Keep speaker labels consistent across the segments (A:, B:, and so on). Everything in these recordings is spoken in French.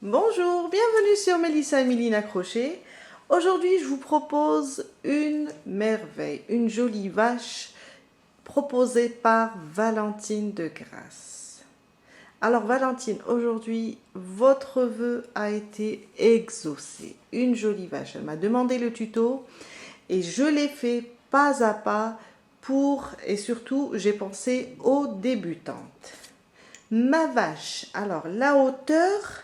A: Bonjour, bienvenue sur Mélissa et Mélina Crochet. Aujourd'hui, je vous propose une merveille, une jolie vache proposée par Valentine de Grasse. Alors Valentine, aujourd'hui, votre vœu a été exaucé. Une jolie vache. Elle m'a demandé le tuto et je l'ai fait pas à pas et surtout, j'ai pensé aux débutantes. Ma vache, alors la hauteur,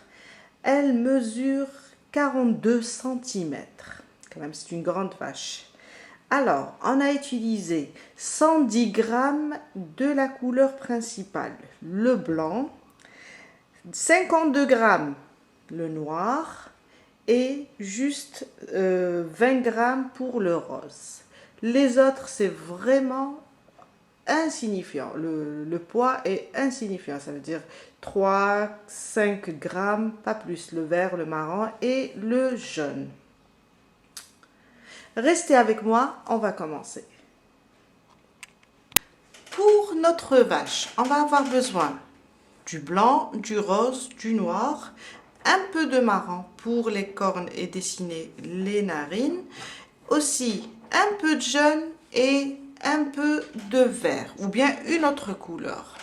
A: elle mesure 42 cm. Quand même, c'est une grande vache. Alors, on a utilisé 110 grammes de la couleur principale, le blanc, 52 grammes le noir et juste 20 grammes pour le rose. Les autres, c'est vraiment insignifiant. Le poids est insignifiant, ça veut dire 3-5 grammes, pas plus, le vert, le marron et le jaune. Restez avec moi, on va commencer. Pour notre vache, on va avoir besoin du blanc, du rose, du noir, un peu de marron pour les cornes et dessiner les narines, aussi un peu de jaune et un peu de vert ou bien une autre couleur.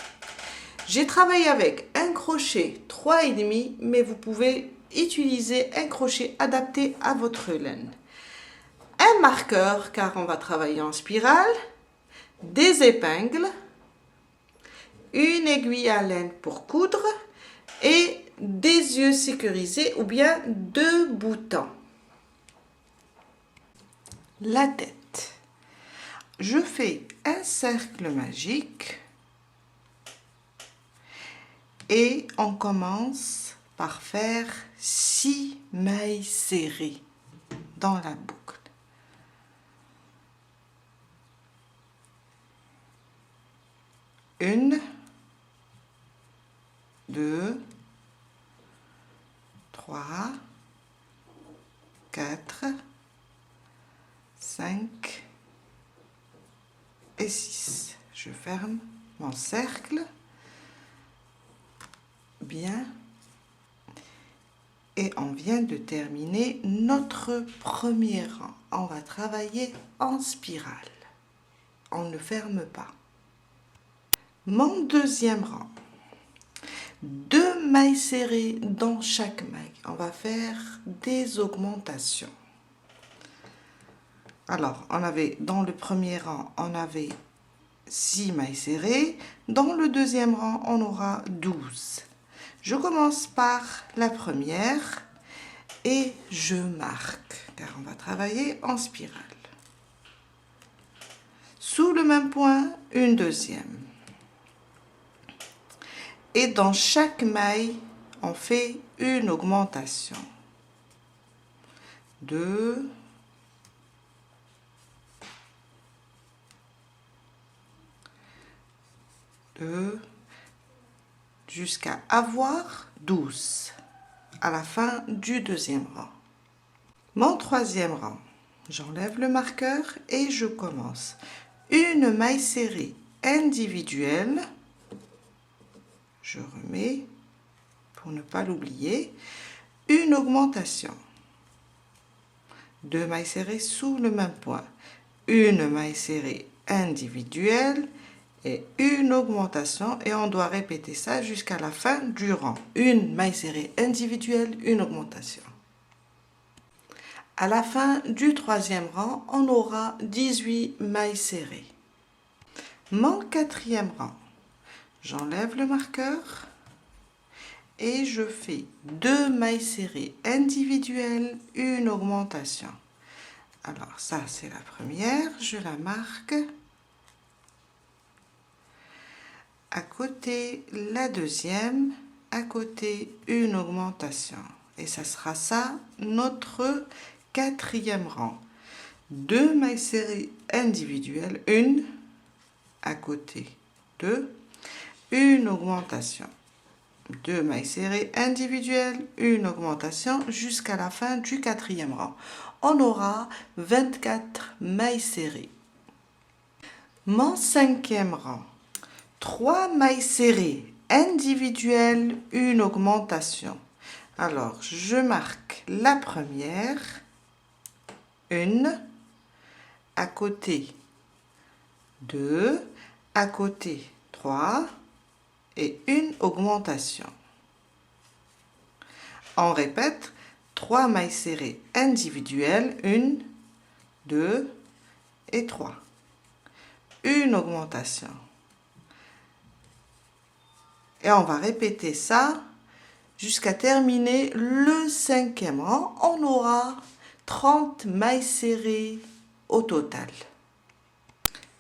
A: J'ai travaillé avec un crochet 3,5, mais vous pouvez utiliser un crochet adapté à votre laine. Un marqueur car on va travailler en spirale, des épingles, une aiguille à laine pour coudre et des yeux sécurisés ou bien 2 boutons. La tête. Je fais un cercle magique et on commence par faire 6 mailles serrées dans la boucle. Une, 2, 3, 4, 5 et 6. Je ferme mon cercle bien et on vient de terminer notre premier rang. On va travailler en spirale. On ne ferme pas. Mon deuxième rang. 2 mailles serrées dans chaque maille. On va faire des augmentations. Alors, dans le premier rang, on avait 6 mailles serrées. Dans le deuxième rang, on aura 12. Je commence par la première et je marque, car on va travailler en spirale. Sous le même point, une deuxième. Et dans chaque maille, on fait une augmentation. 2, 2, jusqu'à avoir 12 à la fin du deuxième rang. Mon troisième rang, j'enlève le marqueur et je commence. Une maille serrée individuelle, je remets pour ne pas l'oublier, une augmentation. 2 mailles serrées sous le même point, une maille serrée individuelle et une augmentation, et on doit répéter ça jusqu'à la fin du rang. Une maille serrée individuelle, une augmentation. À la fin du troisième rang, on aura 18 mailles serrées. Mon quatrième rang, j'enlève le marqueur et je fais 2 mailles serrées individuelles, une augmentation. Alors ça, c'est la première, je la marque. À côté, la deuxième, à côté, une augmentation. Et ça sera ça, notre quatrième rang. 2 mailles serrées individuelles, une, à côté, 2, une augmentation. 2 mailles serrées individuelles, une augmentation jusqu'à la fin du quatrième rang. On aura 24 mailles serrées. Mon cinquième rang. 3 mailles serrées individuelles, une augmentation. Alors, je marque la première, une, à côté 2, à côté 3 et une augmentation. On répète 3 mailles serrées individuelles, 1, 2 et 3. Une augmentation. Et on va répéter ça jusqu'à terminer le 5e rang. On aura 30 mailles serrées au total.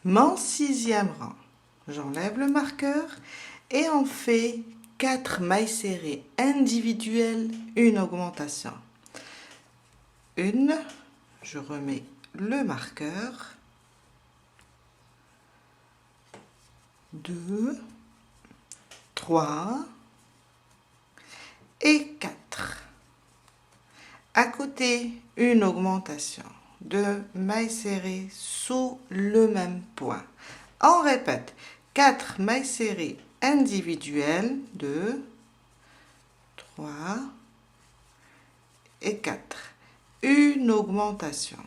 A: Mon 6e rang, j'enlève le marqueur et on fait 4 mailles serrées individuelles, une augmentation. Une, je remets le marqueur. 2, 3 et 4. À côté, une augmentation de mailles serrées sous le même point. On répète, 4 mailles serrées individuelles, 2, 3 et 4. Une augmentation.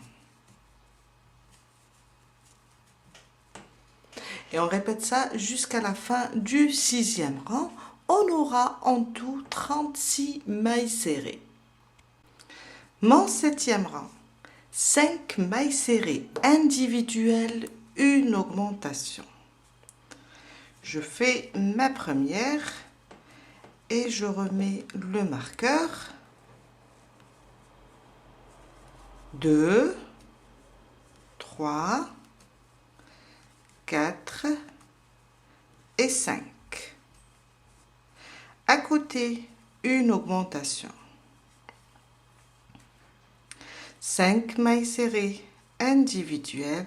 A: Et on répète ça jusqu'à la fin du 6e rang. On aura en tout 36 mailles serrées. Mon 7e rang, 5 mailles serrées individuelles, une augmentation. Je fais ma première et je remets le marqueur. 2, 3, 4 et 5. À côté, une augmentation. 5 mailles serrées individuelles,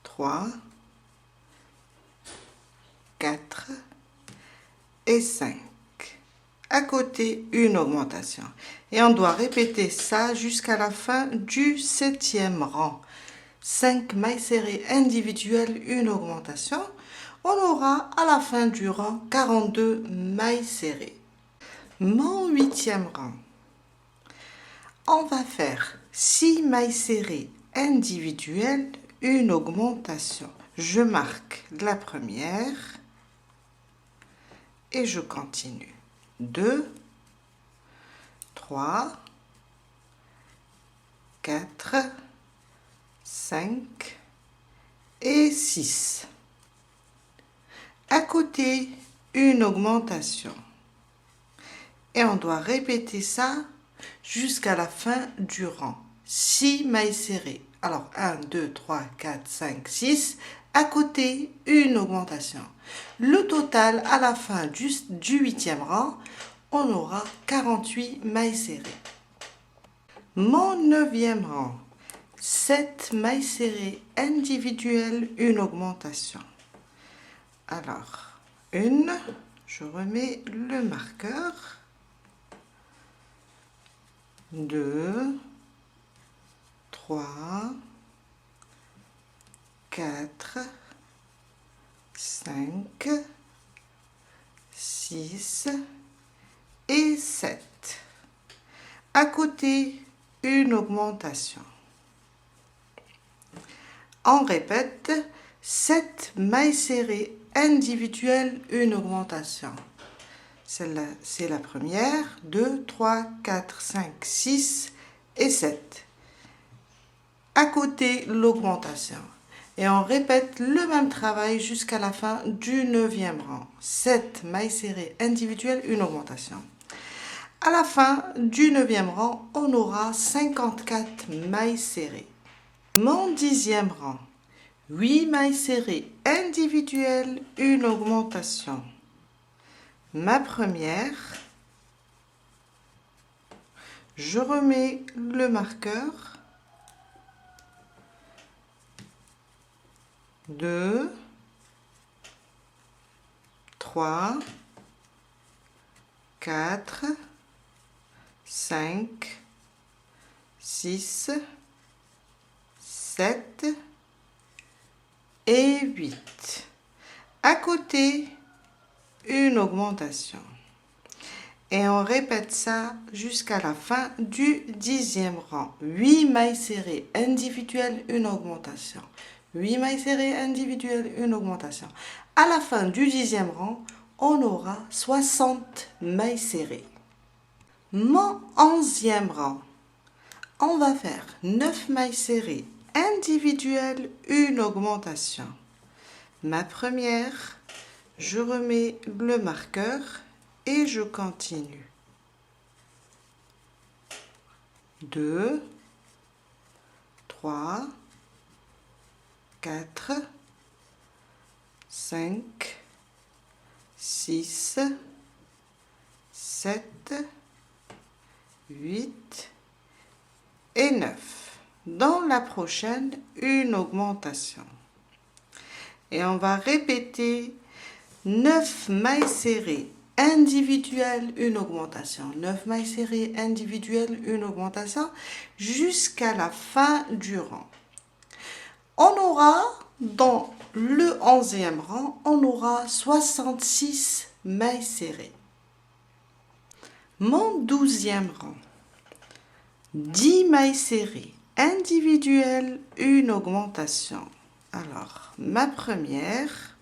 A: 3, 4 et 5. À côté, une augmentation. Et on doit répéter ça jusqu'à la fin du 7e rang. 5 mailles serrées individuelles, une augmentation. On aura à la fin du rang 42 mailles serrées. Mon 8e rang, on va faire 6 mailles serrées individuelles, une augmentation. Je marque la première et je continue. 2, 3, 4, 5 et 6. À côté, une augmentation. Et on doit répéter ça jusqu'à la fin du rang. 6 mailles serrées. Alors 1, 2, 3, 4, 5, 6. À côté, une augmentation. Le total, à la fin du 8e rang, on aura 48 mailles serrées. Mon 9e rang, 7 mailles serrées individuelles, une augmentation. Alors, une, je remets le marqueur. 2, 3, 4, 5, 6 et 7. À côté, une augmentation. On répète, 7 mailles serrées individuelles, une augmentation. Celle-là, c'est la première. 2, 3, 4, 5, 6 et 7. À côté, l'augmentation. Et on répète le même travail jusqu'à la fin du 9e rang. 7 mailles serrées individuelles, une augmentation. À la fin du 9e rang, on aura 54 mailles serrées. Mon 10e rang, 8 mailles serrées individuelles, une augmentation. Ma première, je remets le marqueur. 2, 3, 4, 5, 6, 7 et 8. À côté, une augmentation. Et on répète ça jusqu'à la fin du 10e rang. 8 mailles serrées individuelles, une augmentation. 8 mailles serrées individuelles, une augmentation. À la fin du 10e rang, on aura 60 mailles serrées. Mon 11e rang, on va faire 9 mailles serrées individuelles, une augmentation. Ma première, je remets le marqueur et je continue. 2, 3, 4, 5, 6, 7, 8 et 9. Dans la prochaine, une augmentation. Et on va répéter 9 mailles serrées individuelles, une augmentation. 9 mailles serrées individuelles, une augmentation jusqu'à la fin du rang. On aura, dans le 11e rang, on aura 66 mailles serrées. Mon 12e rang, 10 mailles serrées individuelles, une augmentation. Alors, ma première,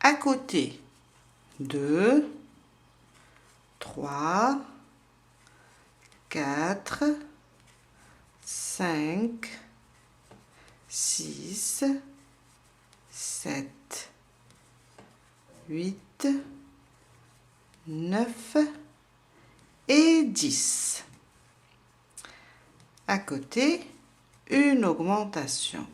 A: à côté, 2, 3, 4, 5, 6, 7, 8, 9 et 10. À côté, une augmentation.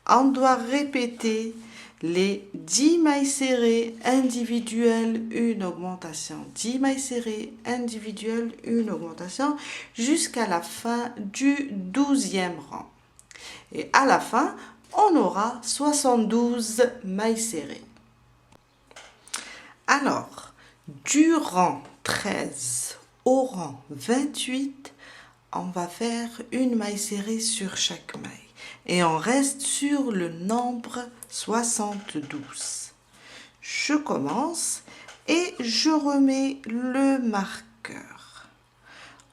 A: On doit répéter les 10 mailles serrées individuelles, une augmentation. 10 mailles serrées individuelles, une augmentation jusqu'à la fin du 12e rang. Et à la fin, on aura 72 mailles serrées. Alors, du rang 13 au rang 28, on va faire une maille serrée sur chaque maille. Et on reste sur le nombre 72. Je commence et je remets le marqueur.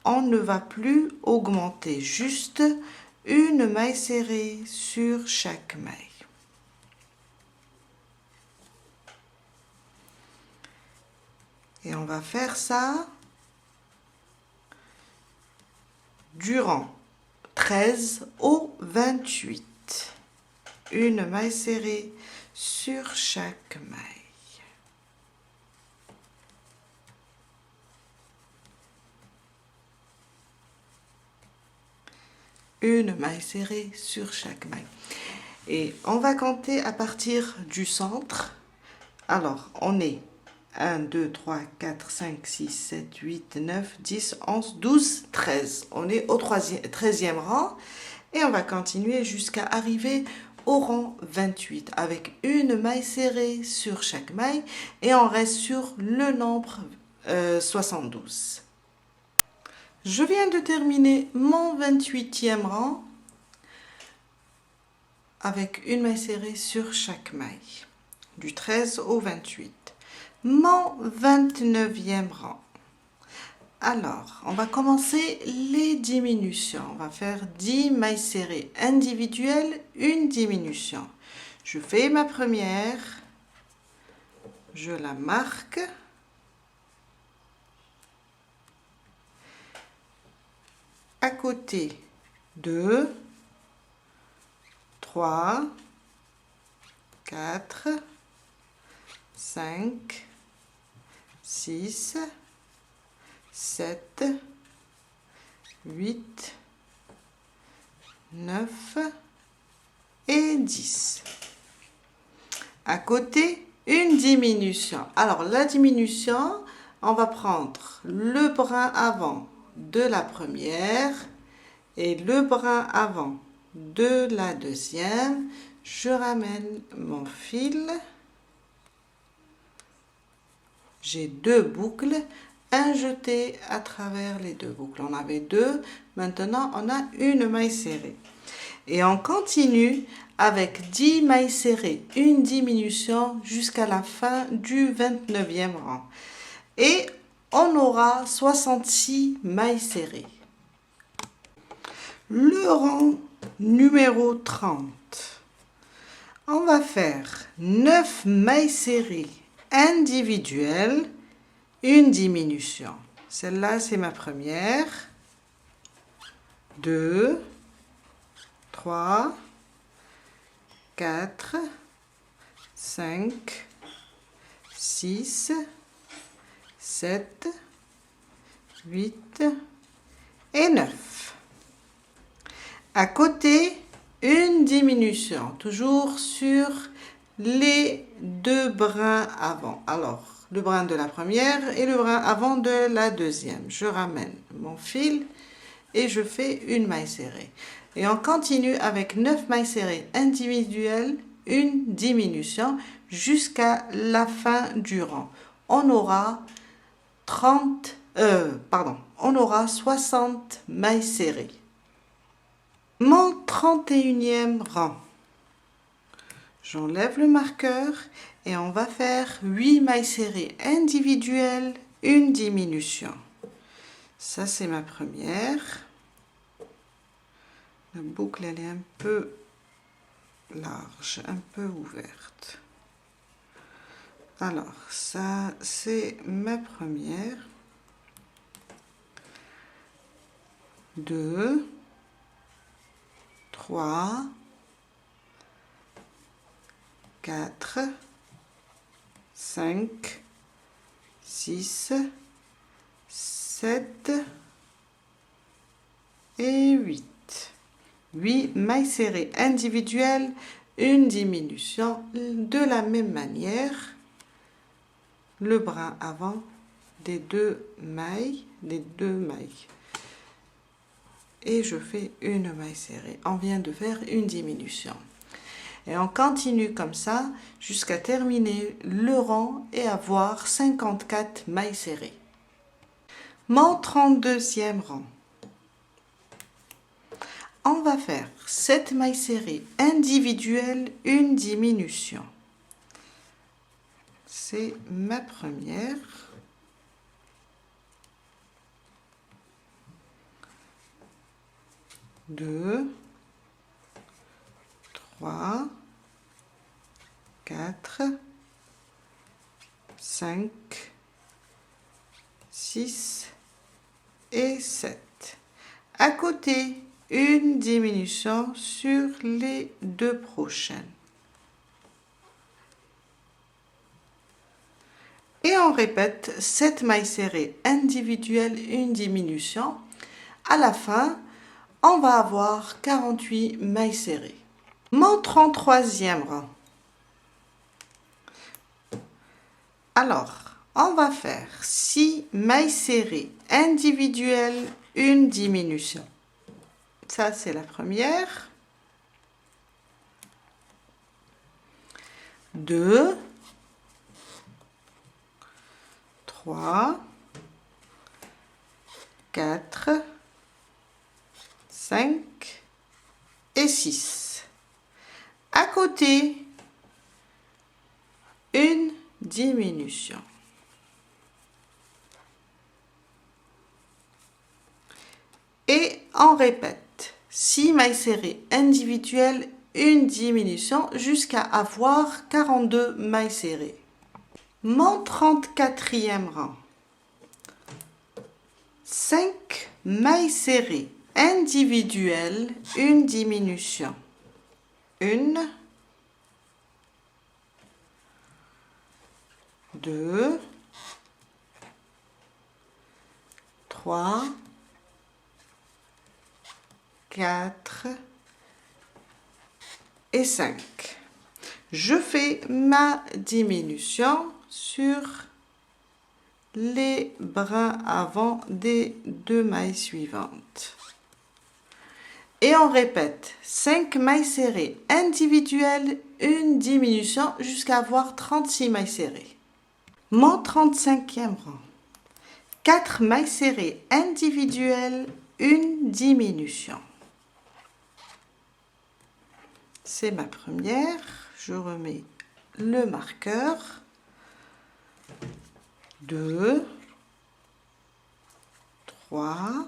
A: On ne va plus augmenter, juste une maille serrée sur chaque maille. Et on va faire ça durant 13 au 28. Une maille serrée sur chaque maille. Une maille serrée sur chaque maille. Et on va compter à partir du centre. Alors, on est 1, 2, 3, 4, 5, 6, 7, 8, 9, 10, 11, 12, 13. On est au 13e rang et on va continuer jusqu'à arriver au rang 28 avec une maille serrée sur chaque maille et on reste sur le nombre 72. Je viens de terminer mon 28e rang avec une maille serrée sur chaque maille, du 13 au 28. Mon 29e rang. Alors, on va commencer les diminutions. On va faire 10 mailles serrées individuelles, une diminution. Je fais ma première, je la marque. À côté, 2, 3, 4, 5, 6, 7, 8, 9 et 10. À côté, une diminution. Alors, la diminution, on va prendre le brin avant de la première et le brin avant de la deuxième. Je ramène mon fil. J'ai deux boucles, un jeté à travers les deux boucles. On avait deux, maintenant on a une maille serrée. Et on continue avec 10 mailles serrées, une diminution jusqu'à la fin du 29e rang. Et on aura 66 mailles serrées. Le rang numéro 30. On va faire 9 mailles serrées individuelles, une diminution. Celle-là, c'est ma première. 2, 3, 4, 5, 6, 7, 8 et 9. À côté, une diminution, toujours sur les deux brins avant. Alors, le brin de la première et le brin avant de la deuxième. Je ramène mon fil et je fais une maille serrée. Et on continue avec 9 mailles serrées individuelles, une diminution jusqu'à la fin du rang. On aura 60 mailles serrées. Mon 31e rang. J'enlève le marqueur et on va faire 8 mailles serrées individuelles, une diminution. Ça, c'est ma première. La boucle, elle est un peu large, un peu ouverte. Alors, ça, c'est ma première. 2, 3, 4, 5, 6, 7 et 8. 8 mailles serrées individuelles, une diminution de la même manière. Le brin avant des deux mailles, et je fais une maille serrée. On vient de faire une diminution. Et on continue comme ça jusqu'à terminer le rang et avoir 54 mailles serrées. Mon 32e rang. On va faire 7 mailles serrées individuelles, une diminution. C'est ma première. 2, 3, 4, 5, 6 et 7. À côté, une diminution sur les deux prochaines. Et on répète 7 mailles serrées individuelles, une diminution. À la fin, on va avoir 48 mailles serrées. Mon 33e rang. Alors, on va faire 6 mailles serrées individuelles, une diminution. Ça, c'est la première. 2, 3, 4, 5 et 6. À côté, une diminution. Et on répète 6 mailles serrées individuelles, une diminution jusqu'à avoir 42 mailles serrées. Mon 34e rang. 5 mailles serrées individuelles, une diminution. 1, 2, 3, 4 et 5. Je fais ma diminution sur les brins avant des deux mailles suivantes. Et on répète 5 mailles serrées individuelles, une diminution jusqu'à avoir 36 mailles serrées. Mon 35e rang. 4 mailles serrées individuelles, une diminution. C'est ma première. Je remets le marqueur. 2, 3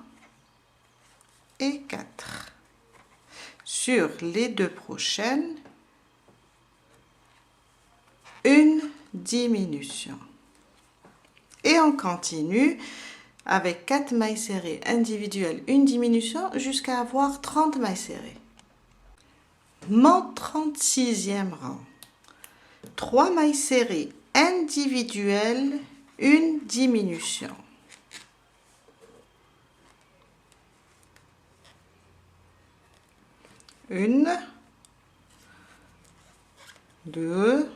A: et 4. Sur les 2 prochaines, une diminution. Et on continue avec 4 mailles serrées individuelles, une diminution, jusqu'à avoir 30 mailles serrées. Mon 36e rang. 3 mailles serrées individuelles, une diminution. Une, 2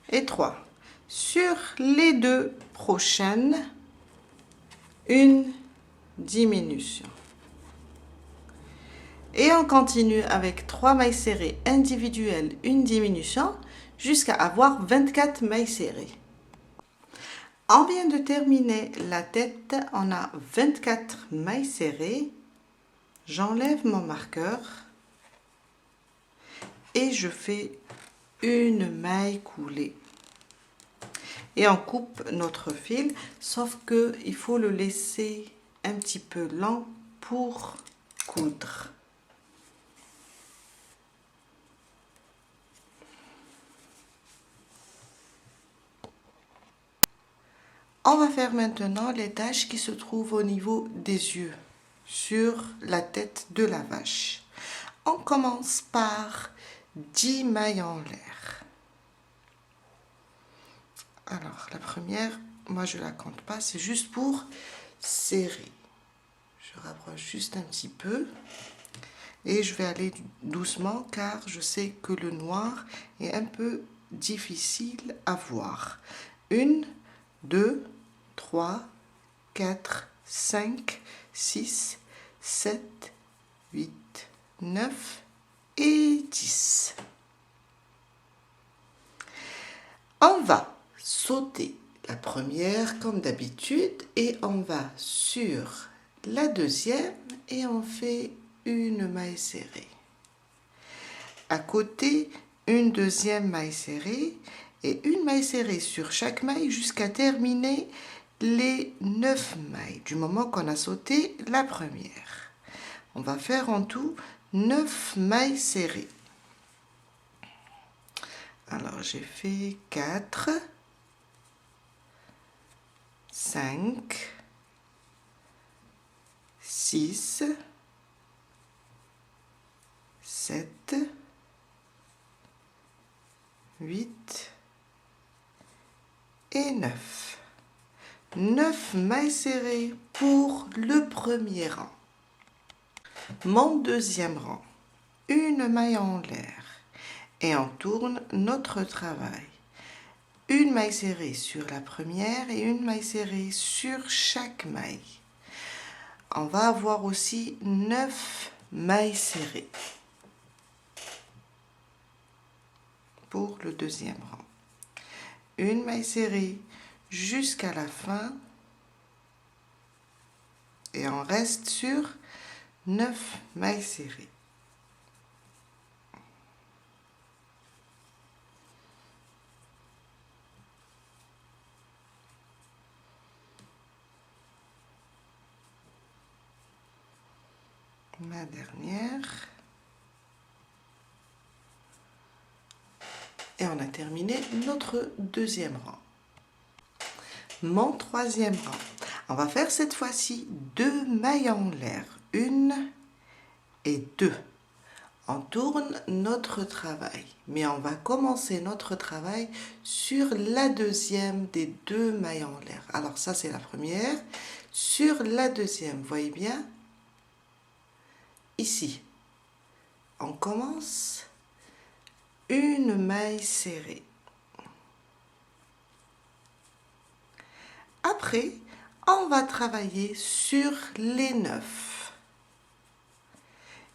A: et 3. Sur les 2 prochaines, une diminution. Et on continue avec 3 mailles serrées individuelles, une diminution, jusqu'à avoir 24 mailles serrées. On vient de terminer la tête, on a 24 mailles serrées. J'enlève mon marqueur et je fais une maille coulée. Et on coupe notre fil, sauf qu'il faut le laisser un petit peu lent pour coudre. On va faire maintenant les taches qui se trouvent au niveau des yeux, sur la tête de la vache. On commence par 10 mailles en l'air. Alors, la première, moi je ne la compte pas, c'est juste pour serrer. Je rapproche juste un petit peu et je vais aller doucement car je sais que le noir est un peu difficile à voir. 1, 2, 3, 4, 5, 6, 7, 8, 9 et 10. On va sauter la première comme d'habitude et on va sur la deuxième et on fait une maille serrée. À côté, une deuxième maille serrée et une maille serrée sur chaque maille jusqu'à terminer les 9 mailles du moment qu'on a sauté la première. On va faire en tout 9 mailles serrées. Alors j'ai fait 4, 5, 6, 7, 8 et 9. 9 mailles serrées pour le premier rang. Mon deuxième rang, une maille en l'air et on tourne notre travail. Une maille serrée sur la première et une maille serrée sur chaque maille. On va avoir aussi 9 mailles serrées pour le deuxième rang. Une maille serrée jusqu'à la fin et on reste sur 9 mailles serrées. Ma dernière. Et on a terminé notre deuxième rang. Mon troisième rang. On va faire cette fois-ci 2 mailles en l'air. 1 et 2. On tourne notre travail. Mais on va commencer notre travail sur la deuxième des 2 mailles en l'air. Alors ça c'est la première. Sur la deuxième, voyez bien, ici, on commence une maille serrée. Après, on va travailler sur les 9.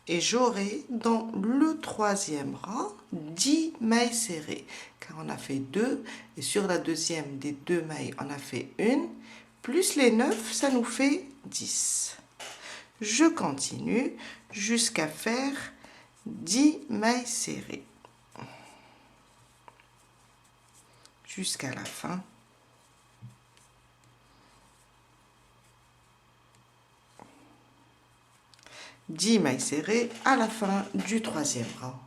A: Et j'aurai dans le troisième rang 10 mailles serrées. Car on a fait 2 et sur la deuxième des 2 mailles, on a fait 1. Plus les 9, ça nous fait 10. Je continue jusqu'à faire 10 mailles serrées jusqu'à la fin. Dix mailles serrées à la fin du troisième rang.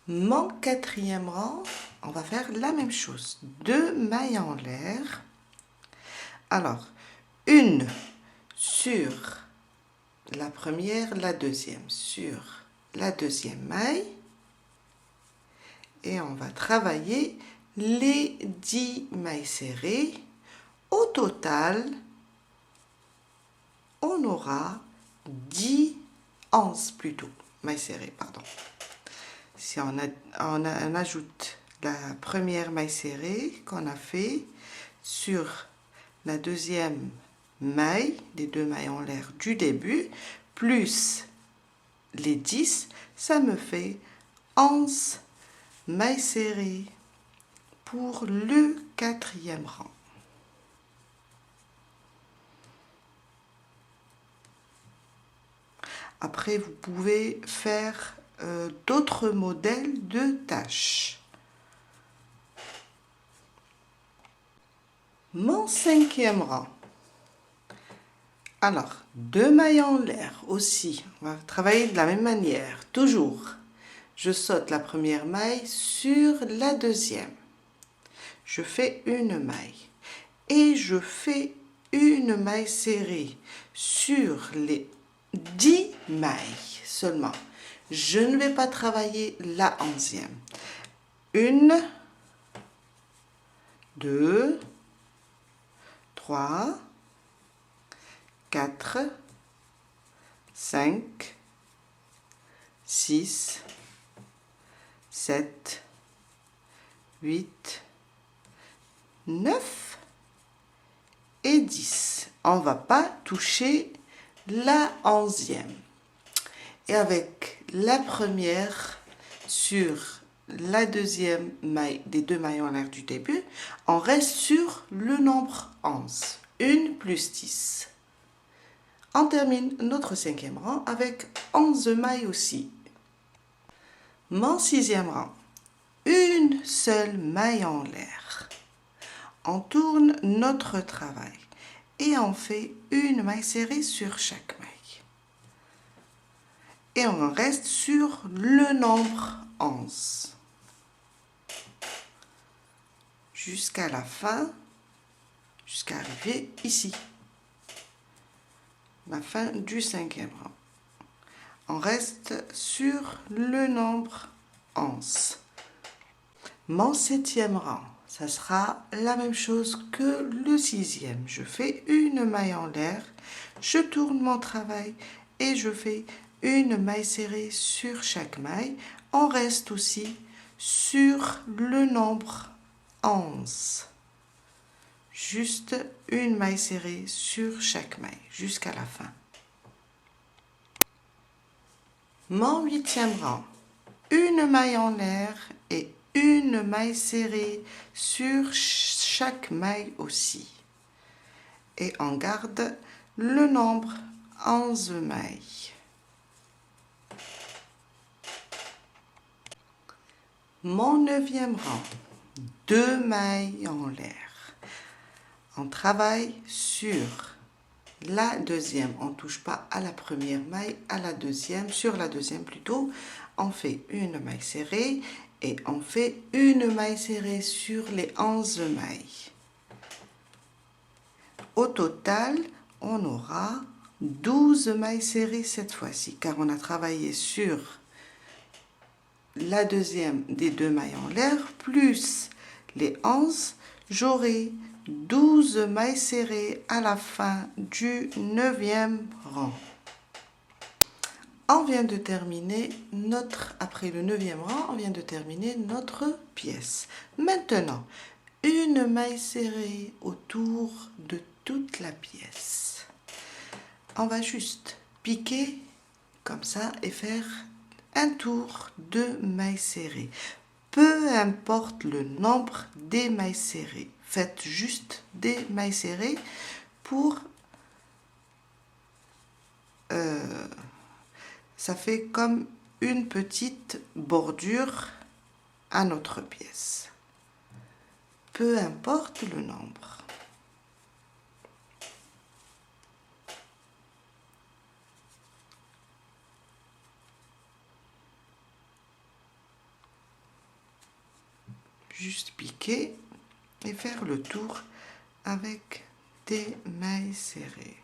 A: Mon quatrième rang, on va faire la même chose. 2 mailles en l'air. Alors, une sur la première, la deuxième, sur la deuxième maille. Et on va travailler les 10 mailles serrées. Au total, on aura 11 plutôt, mailles serrées, pardon. Si on ajoute la première maille serrée qu'on a fait sur la deuxième maille, les 2 mailles en l'air du début, plus les 10, ça me fait 11 mailles serrées pour le quatrième rang. Après, vous pouvez faire d'autres modèles de tâches. Mon cinquième rang. Alors, 2 mailles en l'air aussi. On va travailler de la même manière. Toujours, je saute la première maille sur la deuxième. Je fais une maille. Et je fais une maille serrée sur les 10 mailles seulement. Je ne vais pas travailler la 11e. 1, 2, 3, 4, 5, 6, 7, 8, 9 et 10. On ne va pas toucher la 11e. Et avec la première sur la deuxième maille des 2 mailles en l'air du début, on reste sur le nombre 11. 1 plus 10. On termine notre cinquième rang avec 11 mailles aussi. Mon sixième rang, une seule maille en l'air. On tourne notre travail et on fait une maille serrée sur chaque maille. Et on reste sur le nombre 11. Jusqu'à la fin, jusqu'à arriver ici. La fin du cinquième rang. On reste sur le nombre 11. Mon septième rang, ça sera la même chose que le sixième. Je fais une maille en l'air, je tourne mon travail et je fais une maille serrée sur chaque maille. On reste aussi sur le nombre 11. Juste une maille serrée sur chaque maille jusqu'à la fin. Mon huitième rang, une maille en l'air et une maille serrée sur chaque maille aussi. Et on garde le nombre 11 mailles. Mon neuvième rang, 2 mailles en l'air. On travaille sur la deuxième. On ne touche pas à la première maille, à la deuxième. Sur la deuxième plutôt, on fait une maille serrée et on fait une maille serrée sur les 11 mailles. Au total, on aura 12 mailles serrées cette fois-ci, car on a travaillé sur la deuxième des 2 mailles en l'air, plus les 11, j'aurai 12 mailles serrées à la fin du 9e rang. On vient de terminer après le 9e rang, on vient de terminer notre pièce. Maintenant, une maille serrée autour de toute la pièce. On va juste piquer comme ça et faire un tour de mailles serrées. Peu importe le nombre des mailles serrées, faites juste des mailles serrées pour ça fait comme une petite bordure à notre pièce. Peu importe le nombre. Juste piquer et faire le tour avec des mailles serrées.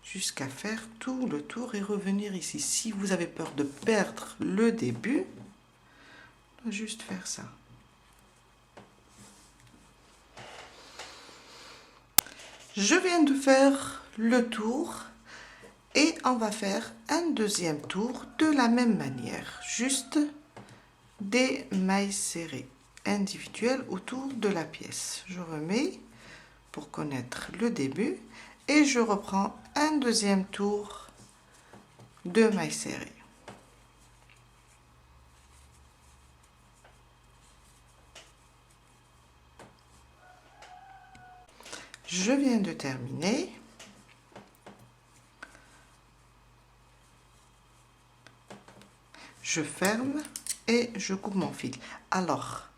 A: Jusqu'à faire tout le tour et revenir ici. Si vous avez peur de perdre le début, juste faire ça. Je viens de faire le tour et on va faire un deuxième tour de la même manière. Juste des mailles serrées individuelles autour de la pièce. Je remets pour connaître le début et je reprends un deuxième tour de mailles serrées. Je viens de terminer. Je ferme et je coupe mon fil. Alors,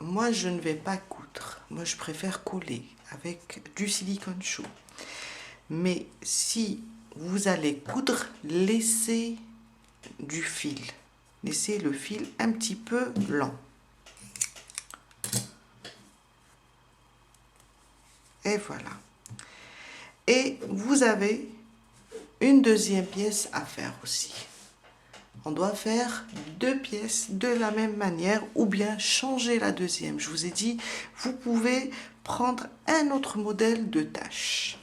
A: moi je ne vais pas coudre. Moi je préfère coller avec du silicone chaud. Mais si vous allez coudre, laissez du fil. Laissez le fil un petit peu lent. Et voilà. Et vous avez une deuxième pièce à faire aussi. On doit faire deux pièces de la même manière ou bien changer la deuxième. Je vous ai dit, vous pouvez prendre un autre modèle de tâche.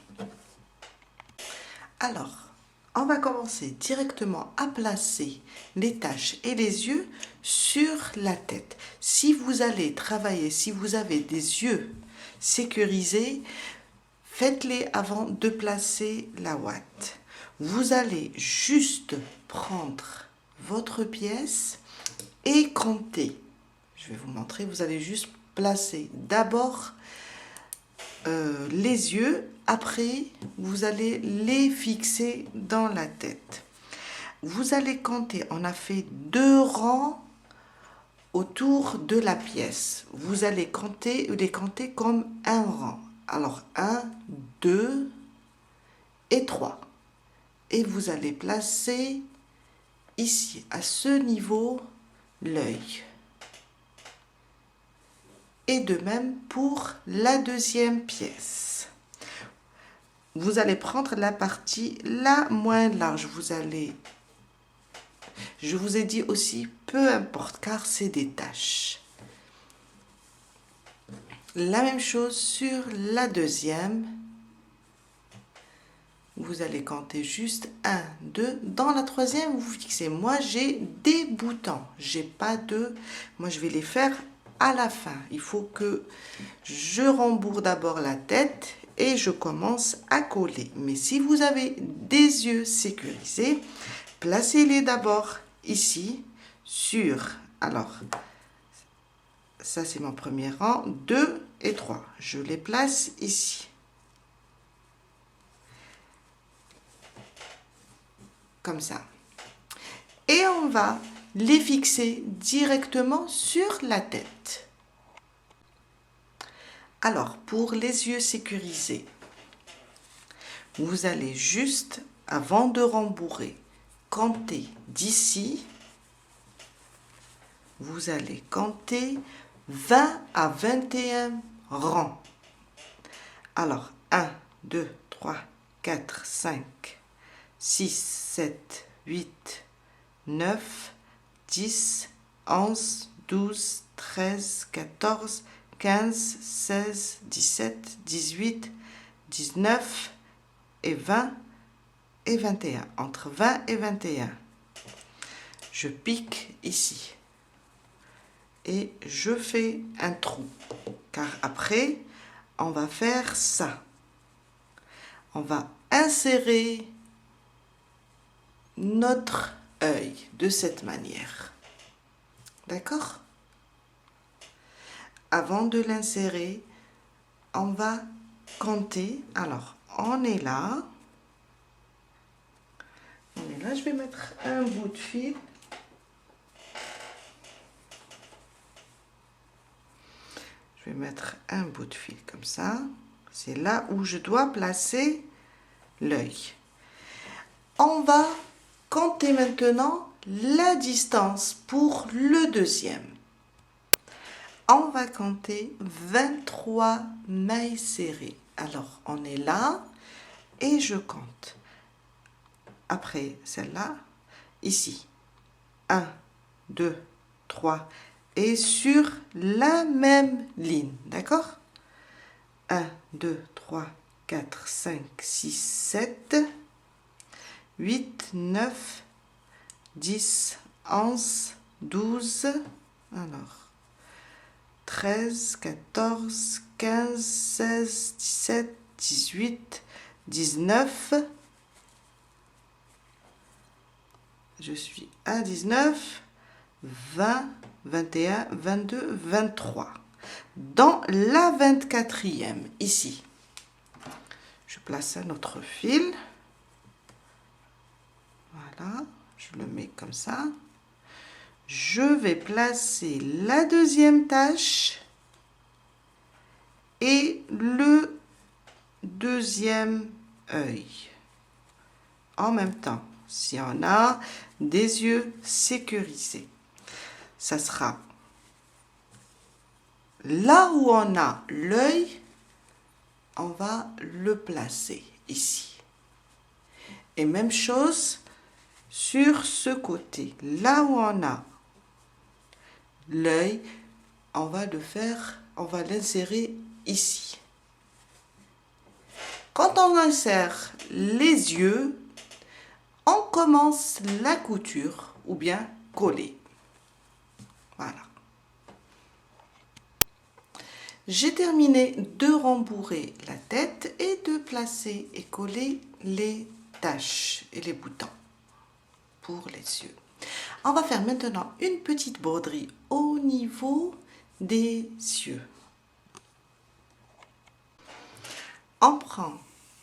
A: Alors, on va commencer directement à placer les taches et les yeux sur la tête. Si vous allez travailler, si vous avez des yeux sécurisés, faites-les avant de placer la ouate. Vous allez juste prendre votre pièce et compter. Je vais vous montrer, vous allez juste placer d'abord les yeux, après vous allez les fixer dans la tête. Vous allez compter, on a fait 2 rangs autour de la pièce. Vous allez les compter comme un rang. Alors 1, 2 et 3. Et vous allez placer ici, à ce niveau, l'œil. Et de même pour la deuxième pièce. Vous allez prendre la partie la moins large. Je vous ai dit aussi, peu importe, car c'est des taches. La même chose sur la deuxième. Vous allez compter juste 1, 2. Dans la troisième, vous fixez. Moi, j'ai des boutons. J'ai pas de... Moi, je vais les faire à la fin. Il faut que je rembourre d'abord la tête et je commence à coller. Mais si vous avez des yeux sécurisés, placez-les d'abord ici sur... Alors, ça c'est mon premier rang. 2 et 3. Je les place ici. Comme ça. Et on va les fixer directement sur la tête. Alors, pour les yeux sécurisés, vous allez juste, avant de rembourrer, compter d'ici. Vous allez compter 20 à 21 rangs. Alors, 1, 2, 3, 4, 5, 6, 7, 8, 9, 10, 11, 12, 13, 14, 15, 16, 17, 18, 19 et 20 et 21. Entre 20 et 21. Je pique ici. Et je fais un trou. Car après, on va faire ça. On va insérer notre œil de cette manière. D'accord? Avant de l'insérer, on va compter. Alors, on est là. On est là, je vais mettre un bout de fil. Je vais mettre un bout de fil comme ça. C'est là où je dois placer l'œil. On va compter maintenant la distance pour le deuxième. On va compter 23 mailles serrées. Alors, on est là et je compte. Après celle-là, ici, 1, 2, 3, et sur la même ligne, d'accord? 1, 2, 3, 4, 5, 6, 7, 8, 9, 10, 11, 12, alors, 13, 14, 15, 16, 17, 18, 19, je suis à 19, 20, 21, 22, 23. Dans la 24e, ici, je place un autre fil. Voilà, je le mets comme ça. Je vais placer la deuxième tache et le deuxième œil en même temps. Si on a des yeux sécurisés, ça sera là où on a l'œil, on va le placer ici. Et même chose sur ce côté, là où on a l'œil, on va le faire, on va l'insérer ici. Quand on insère les yeux, on commence la couture ou bien coller. Voilà. J'ai terminé de rembourrer la tête et de placer et coller les taches et les boutons pour les yeux. On va faire maintenant une petite broderie au niveau des yeux. On prend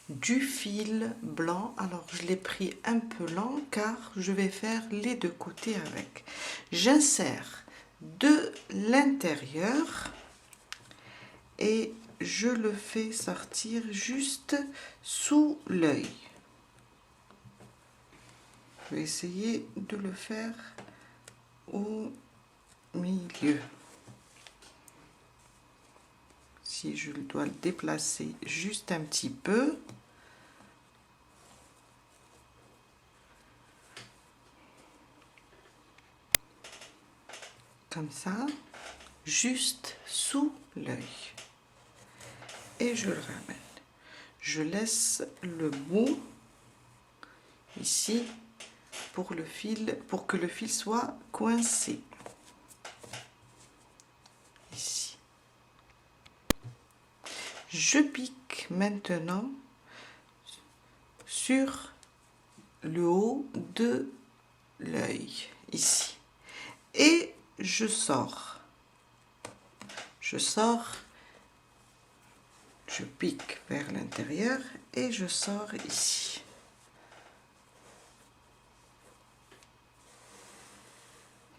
A: du fil blanc, alors je l'ai pris un peu lent car je vais faire les deux côtés avec. J'insère de l'intérieur et je le fais sortir juste sous l'œil. Je vais essayer de le faire au milieu. Si je dois le déplacer juste un petit peu. Comme ça, juste sous l'œil. Et je le ramène. Je laisse le bout ici pour le fil, pour que le fil soit coincé. Ici. Je pique maintenant sur le haut de l'œil, ici. Et je sors. Je sors, je pique vers l'intérieur et je sors ici.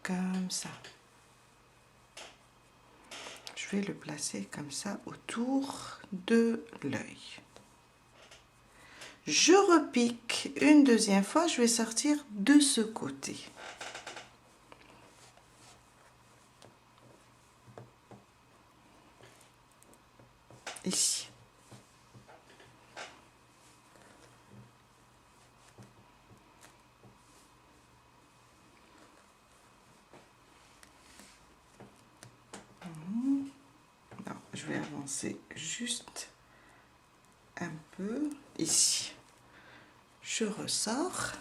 A: Comme ça. Je vais le placer comme ça autour de l'œil. Je repique une deuxième fois, je vais sortir de ce côté. Ici. Alors, je vais avancer juste un peu ici. Je ressors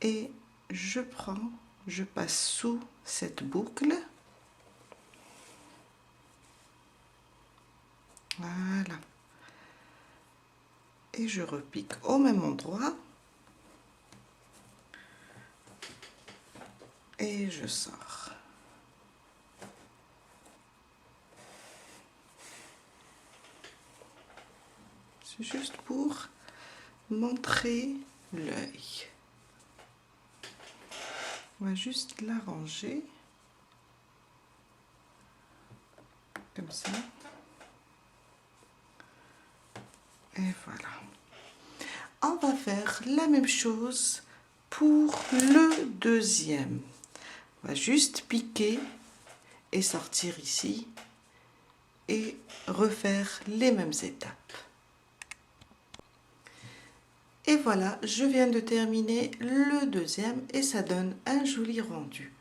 A: et je prends, je passe sous cette boucle. Voilà. Et je repique au même endroit. Et je sors. juste pour montrer l'œil. On va juste l'arranger comme ça. Et voilà. On va faire la même chose pour le deuxième. On va juste piquer et sortir ici et refaire les mêmes étapes. Et voilà, je viens de terminer le deuxième et ça donne un joli rendu.